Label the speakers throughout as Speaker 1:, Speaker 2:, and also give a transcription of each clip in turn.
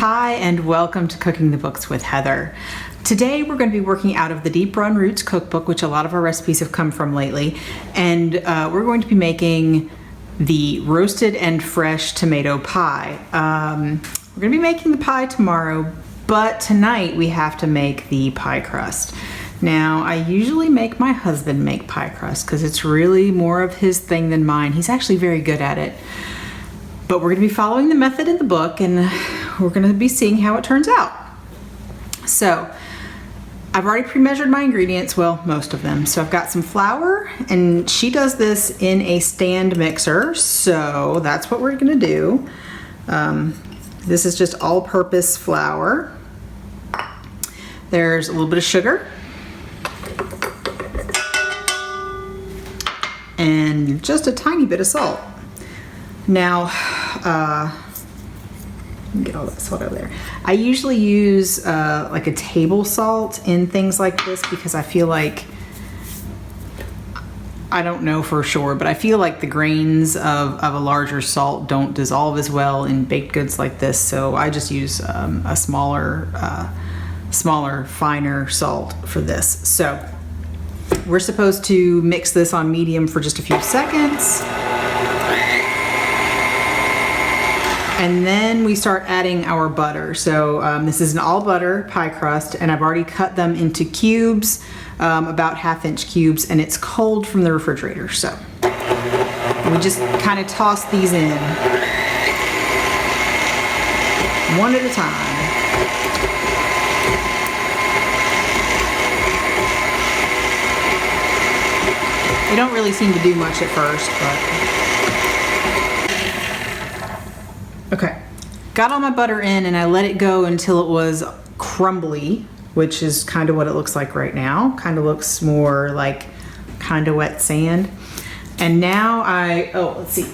Speaker 1: Hi, and welcome to Cooking the Books with Heather. Today we're going to be working out of the Deep Run Roots cookbook, which a lot of our recipes have come from lately, and we're going to be making the roasted and fresh tomato pie. We're going to be making the pie tomorrow, but tonight we have to make the pie crust. Now, I usually make my husband make pie crust because it's really more of his thing than mine. He's actually very good at it. But we're going to be following the method in the book, and we're going to be seeing how it turns out. So, I've already pre-measured my ingredients, well, most of them. So I've got some flour, and she does this in a stand mixer, so that's what we're going to do. This is just all-purpose flour. There's a little bit of sugar. And just a tiny bit of salt. Now, get all that salt over there. I usually use like a table salt in things like this because I feel like, I don't know for sure, but I feel like the grains of a larger salt don't dissolve as well in baked goods like this, so I just use a smaller, finer salt for this. So we're supposed to mix this on medium for just a few seconds. And then we start adding our butter. So this is an all butter pie crust, and I've already cut them into cubes, about 1/2-inch cubes, and it's cold from the refrigerator. So we just kind of toss these in one at a time. They don't really seem to do much at first, but okay, got all my butter in and I let it go until it was crumbly, which is kind of what it looks like right now. Kind of looks more like kind of wet sand. And now let's see.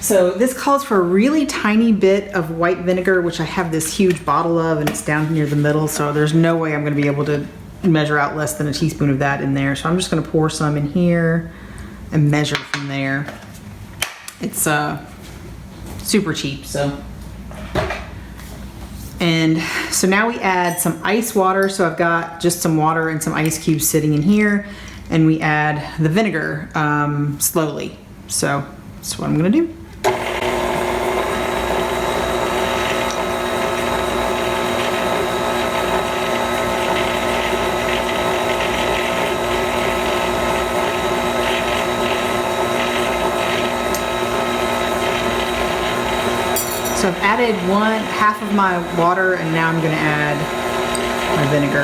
Speaker 1: So this calls for a really tiny bit of white vinegar, which I have this huge bottle of, and it's down near the middle, so there's no way I'm gonna be able to measure out less than a teaspoon of that in there. So I'm just gonna pour some in here and measure from there. It's super cheap, so. And so now we add some ice water. So I've got just some water and some ice cubes sitting in here, and we add the vinegar slowly. So that's what I'm gonna do. So I've added half of my water, and now I'm going to add my vinegar.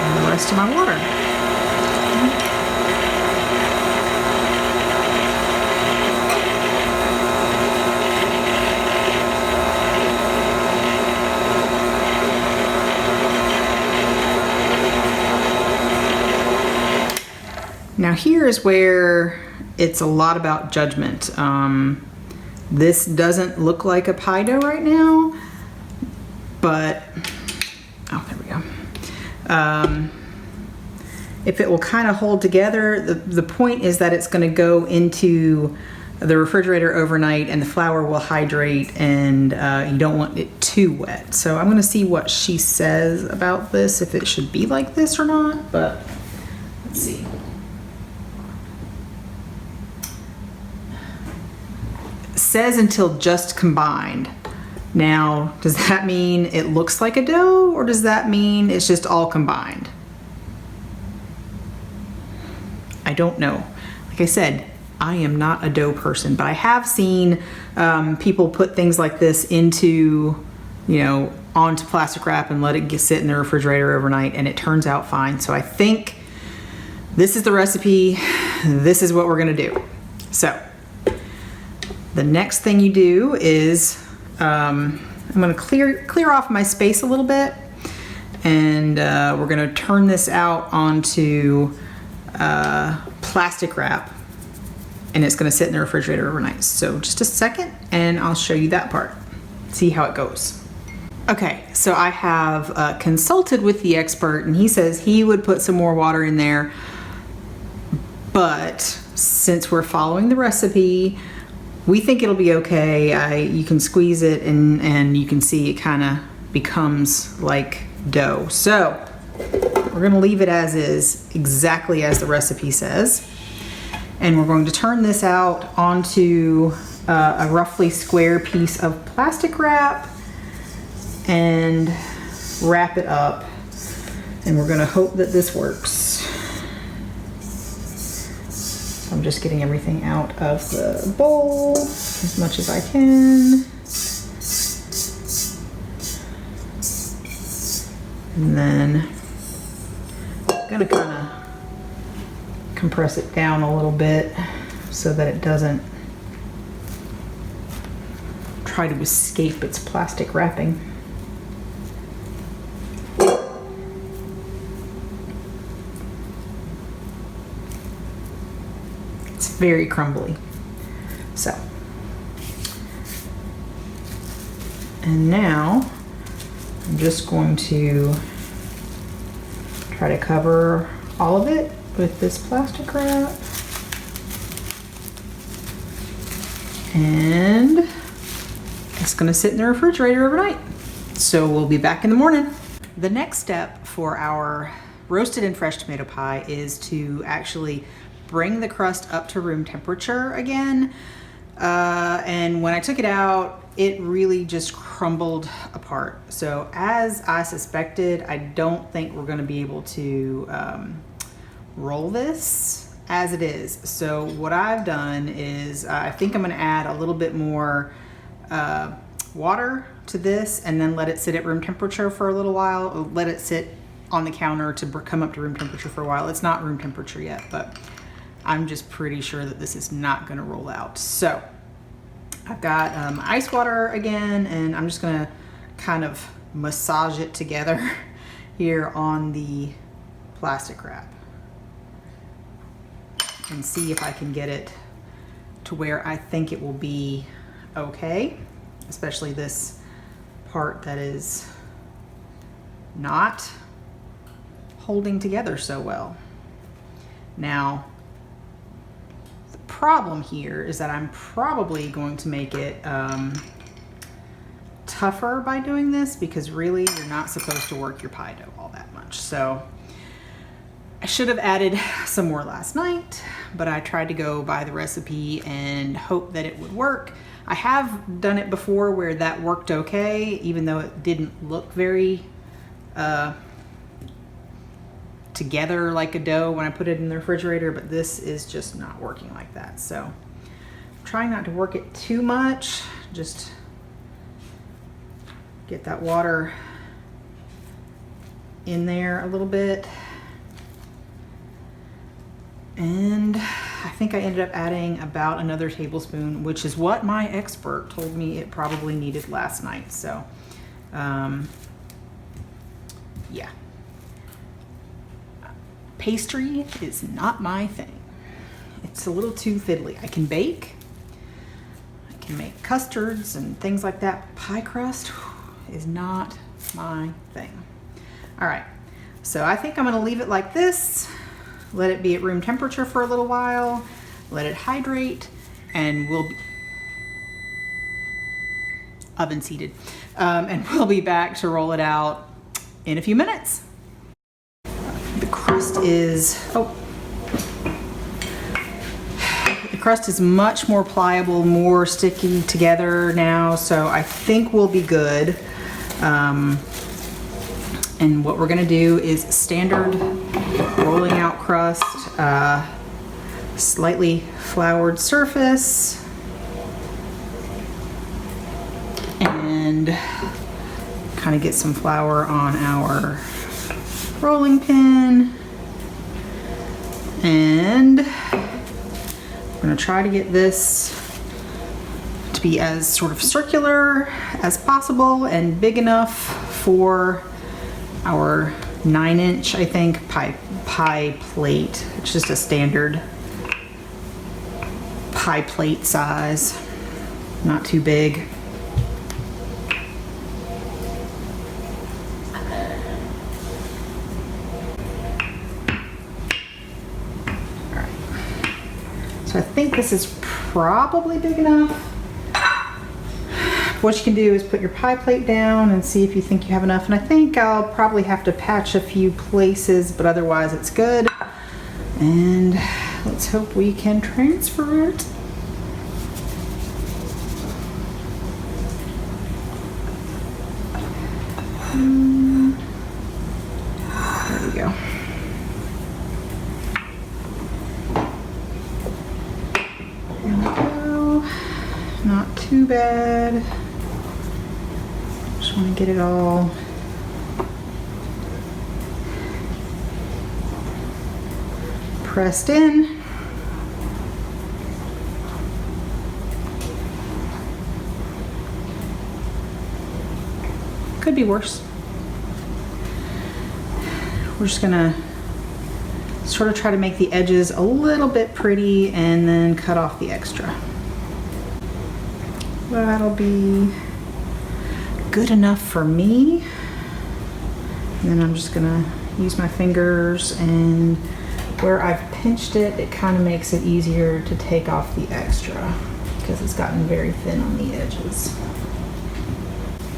Speaker 1: And the rest of my water. Now here is where it's a lot about judgment. This doesn't look like a pie dough right now, but, oh, there we go. If it will kind of hold together, the point is that it's gonna go into the refrigerator overnight and the flour will hydrate, and you don't want it too wet. So I'm gonna see what she says about this, if it should be like this or not, but let's see. Says until just combined. Now, does that mean it looks like a dough, or does that mean it's just all combined? I don't know. Like I said, I am not a dough person, but I have seen people put things like this into, onto plastic wrap and let it sit in the refrigerator overnight, and it turns out fine. So I think this is the recipe. This is what we're gonna do. So the next thing you do is, I'm gonna clear off my space a little bit, and we're gonna turn this out onto plastic wrap, and it's gonna sit in the refrigerator overnight. So just a second, and I'll show you that part. See how it goes. Okay, so I have consulted with the expert, and he says he would put some more water in there, but since we're following the recipe, we think it'll be okay. You can squeeze it and you can see it kind of becomes like dough. So we're gonna leave it as is, exactly as the recipe says. And we're going to turn this out onto a roughly square piece of plastic wrap and wrap it up. And we're gonna hope that this works. I'm just getting everything out of the bowl as much as I can. And then I'm gonna kind of compress it down a little bit so that it doesn't try to escape its plastic wrapping. It's very crumbly. So, and now I'm just going to try to cover all of it with this plastic wrap. And it's gonna sit in the refrigerator overnight. So we'll be back in the morning. The next step for our roasted and fresh tomato pie is to actually bring the crust up to room temperature again. And when I took it out, it really just crumbled apart. So as I suspected, I don't think we're gonna be able to roll this as it is. So what I've done is I think I'm gonna add a little bit more water to this and then let it sit at room temperature for a little while. Or let it sit on the counter to come up to room temperature for a while. It's not room temperature yet, but I'm just pretty sure that this is not gonna roll out. So I've got ice water again, and I'm just gonna kind of massage it together here on the plastic wrap and see if I can get it to where I think it will be okay, especially this part that is not holding together so well. Now, the problem here is that I'm probably going to make it tougher by doing this, because really you're not supposed to work your pie dough all that much. So I should have added some more last night, but I tried to go by the recipe and hope that it would work. I have done it before where that worked okay, even though it didn't look very together like a dough when I put it in the refrigerator, but this is just not working like that. So I'm trying not to work it too much, just get that water in there a little bit. And I think I ended up adding about another tablespoon, which is what my expert told me it probably needed last night. So, yeah. Pastry is not my thing. It's a little too fiddly. I can bake, I can make custards and things like that. Pie crust is not my thing. All right, so I think I'm gonna leave it like this. Let it be at room temperature for a little while, let it hydrate, and we'll be oven seated. And we'll be back to roll it out in a few minutes. The crust is, the crust is much more pliable, more sticky together now, so I think we'll be good. And what we're gonna do is standard rolling out crust, slightly floured surface, and kind of get some flour on our rolling pin. And we're gonna try to get this to be as sort of circular as possible and big enough for our 9-inch, I think, pie plate. It's just a standard pie plate size, not too big. So I think this is probably big enough. What you can do is put your pie plate down and see if you think you have enough. And I think I'll probably have to patch a few places, but otherwise it's good. And let's hope we can transfer it. There we go. There we go. Not too bad. Just want to get it all pressed in. Could be worse. We're just gonna sort of try to make the edges a little bit pretty and then cut off the extra. That'll be good enough for me. And then I'm just gonna use my fingers, and where I've pinched it, it kind of makes it easier to take off the extra because it's gotten very thin on the edges.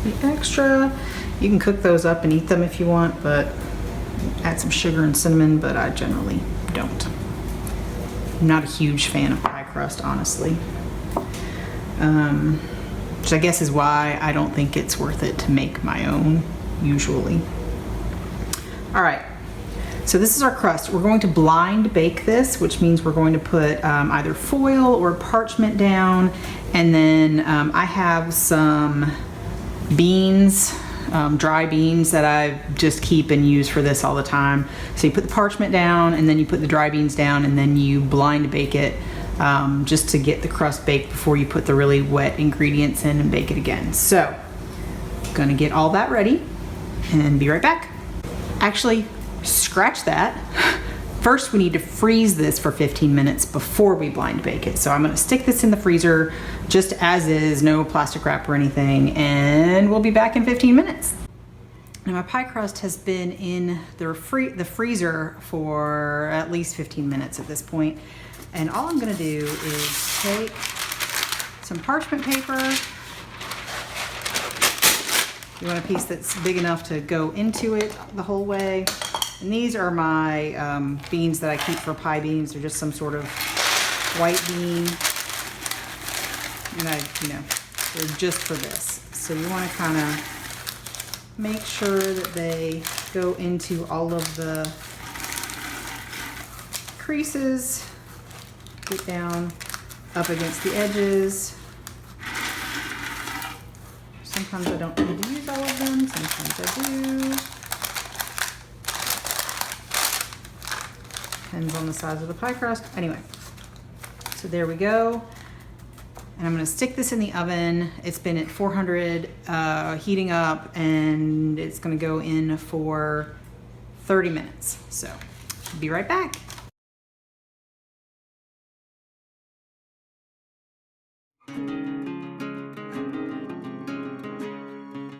Speaker 1: The extra, you can cook those up and eat them if you want, but add some sugar and cinnamon, but I generally don't. I'm not a huge fan of pie crust, honestly. Which I guess is why I don't think it's worth it to make my own, usually. All right, so this is our crust. We're going to blind bake this, which means we're going to put either foil or parchment down, and then I have some beans, dry beans that I just keep and use for this all the time. So you put the parchment down, and then you put the dry beans down, and then you blind bake it just to get the crust baked before you put the really wet ingredients in and bake it again. So, gonna get all that ready and be right back. Actually, scratch that. First, we need to freeze this for 15 minutes before we blind bake it. So I'm gonna stick this in the freezer just as is, no plastic wrap or anything, and we'll be back in 15 minutes. Now my pie crust has been in the freezer for at least 15 minutes at this point. And all I'm gonna do is take some parchment paper. You want a piece that's big enough to go into it the whole way. And these are my beans that I keep for pie beans. They're just some sort of white bean. And they're just for this. So you want to kind of make sure that they go into all of the creases, get down up against the edges. Sometimes I don't need to use all of them, sometimes I do. Depends on the size of the pie crust. Anyway, so there we go. And I'm gonna stick this in the oven. It's been at 400, heating up, and it's gonna go in for 30 minutes. So, be right back.